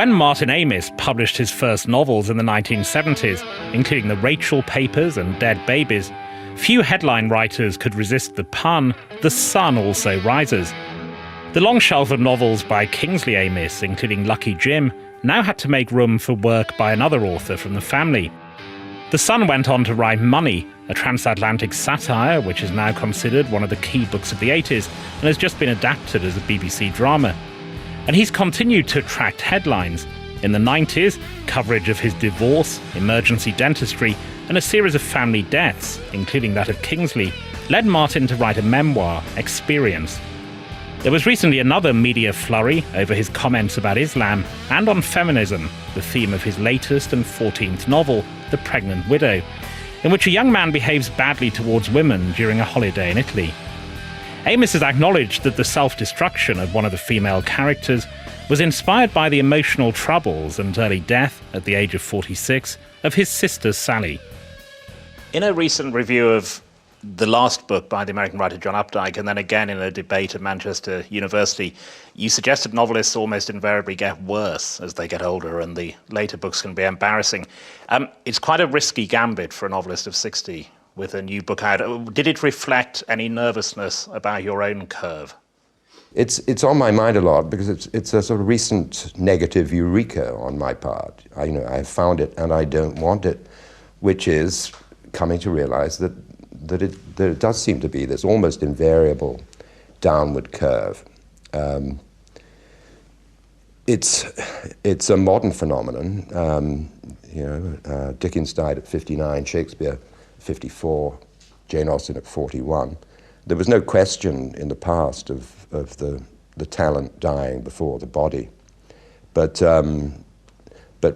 When Martin Amis published his first novels in the 1970s, including The Rachel Papers and Dead Babies, few headline writers could resist the pun, "The sun also rises." The long shelf of novels by Kingsley Amis, including Lucky Jim, now had to make room for work by another author from the family. The Sun went on to write Money, a transatlantic satire which is now considered one of the key books of the 80s and has just been adapted as a BBC drama. And he's continued to attract headlines. In the 90s, coverage of his divorce, emergency dentistry, and a series of family deaths, including that of Kingsley, led Martin to write a memoir, Experience. There was recently another media flurry over his comments about Islam and on feminism, the theme of his latest and 14th novel, The Pregnant Widow, in which a young man behaves badly towards women during a holiday in Italy. Amis has acknowledged that the self-destruction of one of the female characters was inspired by the emotional troubles and early death, at the age of 46, of his sister Sally. In a recent review of the last book by the American writer John Updike, and then again in a debate at Manchester University, you suggested novelists almost invariably get worse as they get older and the later books can be embarrassing. It's quite a risky gambit for a novelist of 60 with a new book out. Did it reflect any nervousness about your own curve? It's on my mind a lot because it's a sort of recent negative eureka on my part. I found it and I don't want it, which is coming to realize that there does seem to be this almost invariable downward curve. It's a modern phenomenon. Dickens died at 59, Shakespeare 54, Jane Austen at 41. There was no question in the past of the talent dying before the body, but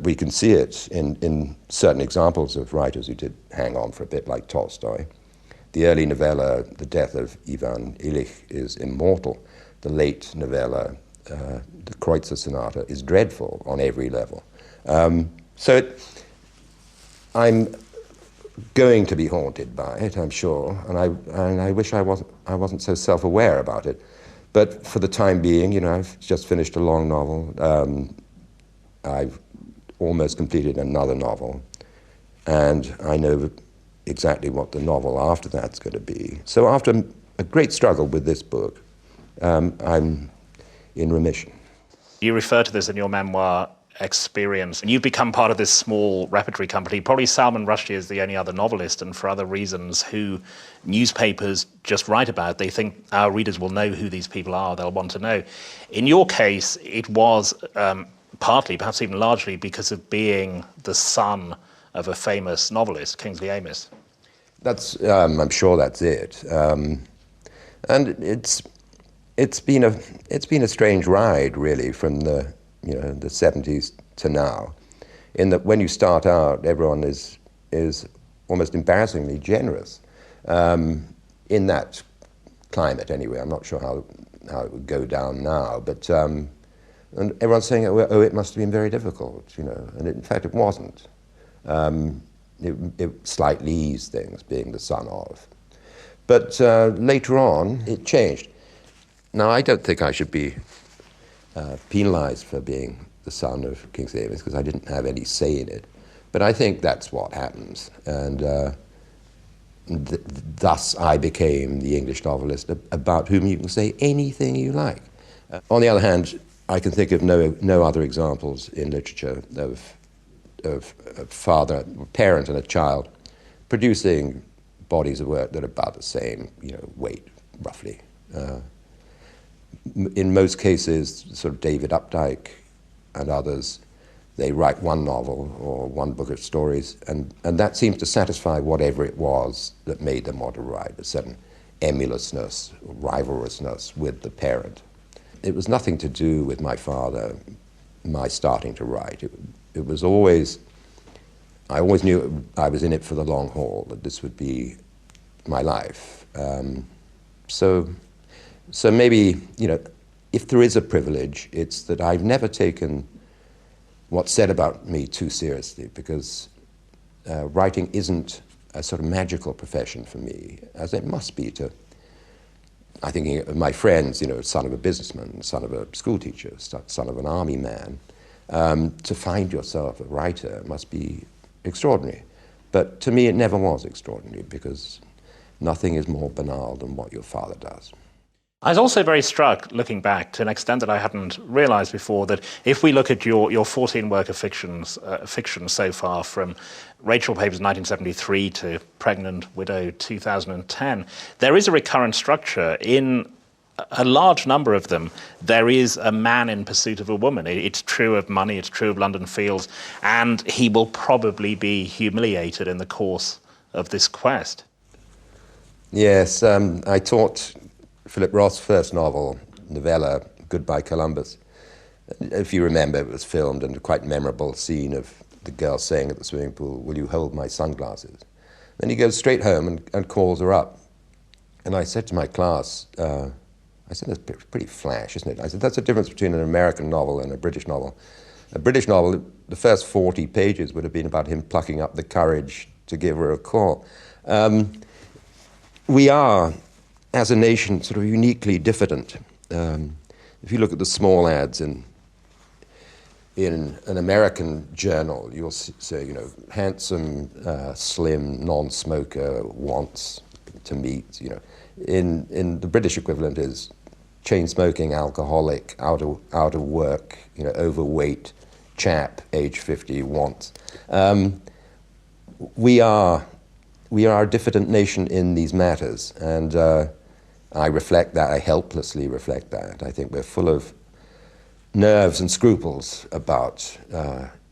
we can see it in certain examples of writers who did hang on for a bit, like Tolstoy. The early novella, The Death of Ivan Illich, is immortal. The late novella, The Kreutzer Sonata, is dreadful on every level. I'm going to be haunted by it, I'm sure, and I wish I wasn't so self-aware about it. But for the time being, I've just finished a long novel. I've almost completed another novel, and I know exactly what the novel after that's going to be. So after a great struggle with this book, I'm in remission. You refer to this in your memoir, Experience, and you've become part of this small repertory company. Probably Salman Rushdie is the only other novelist, and for other reasons, who newspapers just write about. They think our readers will know who these people are, they'll want to know. In your case, it was partly, perhaps even largely, because of being the son of a famous novelist, Kingsley Amis. I'm sure that's it. And it's been a strange ride, really, from the 70s to now, in that when you start out, everyone is almost embarrassingly generous. In that climate, anyway. I'm not sure how it would go down now, but and everyone's saying, oh, it must have been very difficult, and in fact it wasn't. It slightly eased things, being the son of. But later on, it changed. Now, I don't think I should be penalized for being the son of Kingsley Amis, because I didn't have any say in it. But I think that's what happens. And thus I became the English novelist about whom you can say anything you like. On the other hand, I can think of no other examples in literature of a father, a parent and a child producing bodies of work that are about the same, weight, roughly. In most cases, sort of David Updike and others, they write one novel or one book of stories, and that seems to satisfy whatever it was that made them want to write, a certain emulousness, rivalrousness with the parent. It was nothing to do with my father, my starting to write. It was always, I always knew I was in it for the long haul, that this would be my life. So maybe, if there is a privilege, it's that I've never taken what's said about me too seriously, because writing isn't a sort of magical profession for me, as it must be to, I think of my friends, son of a businessman, son of a schoolteacher, son of an army man. To find yourself a writer must be extraordinary. But to me, it never was extraordinary, because nothing is more banal than what your father does. I was also very struck, looking back, to an extent that I hadn't realised before, that if we look at your 14 work of fiction so far, from Rachel Papers 1973 to Pregnant Widow 2010, there is a recurrent structure. In a large number of them, there is a man in pursuit of a woman. It's true of Money, it's true of London Fields, and he will probably be humiliated in the course of this quest. Yes, I taught Philip Roth's first novel, novella, Goodbye Columbus. If you remember, it was filmed, and a quite memorable scene of the girl saying at the swimming pool, "Will you hold my sunglasses?" Then he goes straight home and calls her up. And I said to my class, I said, "That's pretty flash, isn't it?" I said, "That's the difference between an American novel and a British novel. A British novel, the first 40 pages would have been about him plucking up the courage to give her a call." We are, as a nation, sort of uniquely diffident. If you look at the small ads in an American journal, you'll say, you know, handsome, slim, non-smoker wants to meet. You know, in the British equivalent is chain-smoking, alcoholic, out of work, you know, overweight chap, age 50, wants. We are a diffident nation in these matters, and I reflect that. I helplessly reflect that. I think we're full of nerves and scruples about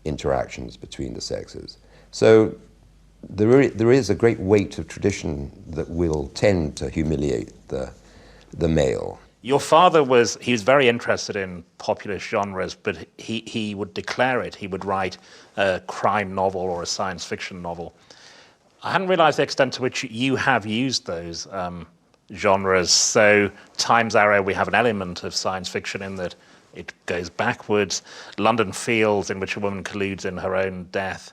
interactions between the sexes. So there is a great weight of tradition that will tend to humiliate the male. Your father was very interested in popular genres, but he would declare it. He would write a crime novel or a science fiction novel. I hadn't realised the extent to which you have used those genres. So Time's Arrow, we have an element of science fiction in that it goes backwards. London Fields, in which a woman colludes in her own death,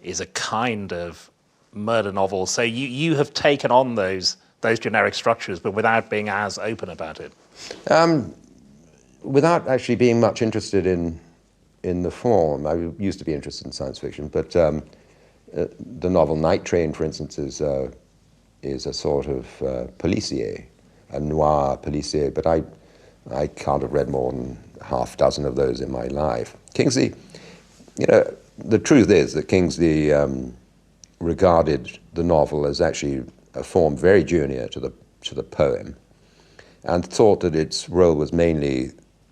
is a kind of murder novel. So you have taken on those generic structures, but without being as open about it. Without actually being much interested in the form. I used to be interested in science fiction, but the novel Night Train, for instance, is a sort of policier, a noir policier, but I can't have read more than half dozen of those in my life. Kingsley, you know, the truth is that Kingsley regarded the novel as actually a form very junior to the poem, and thought that its role was mainly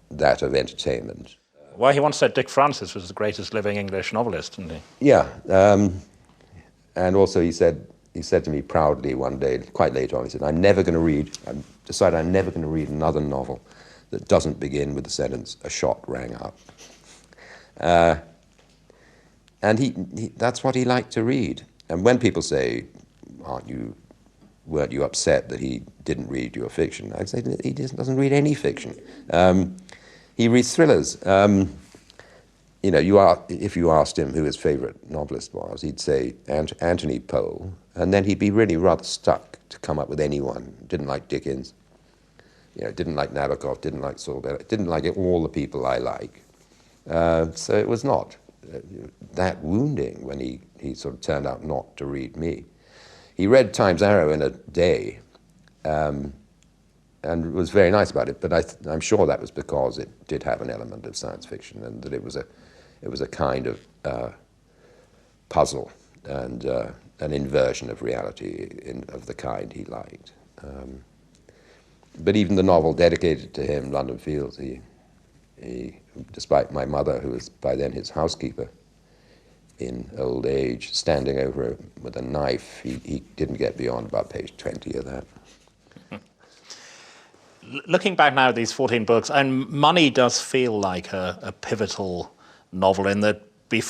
that of entertainment. Well, he once said Dick Francis was the greatest living English novelist, didn't he? Yeah, and also he said to me proudly one day, quite late on, he said, I've decided I'm never going to read another novel that doesn't begin with the sentence, "A shot rang out." And that's what he liked to read. And when people say, weren't you upset that he didn't read your fiction? I'd say he doesn't read any fiction. He reads thrillers. You know, if you asked him who his favorite novelist was, he'd say Anthony Poe, and then he'd be really rather stuck to come up with anyone. Didn't like Dickens, you know, didn't like Nabokov, didn't like Saul Bellow, didn't like all the people I like. So it was not that wounding when he sort of turned out not to read me. He read Time's Arrow in a day, and was very nice about it, but I'm sure that was because it did have an element of science fiction, and that it was a kind of puzzle and an inversion of reality of the kind he liked. But even the novel dedicated to him, London Fields, he, despite my mother, who was by then his housekeeper in old age, standing over him with a knife, he didn't get beyond about page 20 of that. Looking back now at these 14 books, and Money does feel like a pivotal novel in that before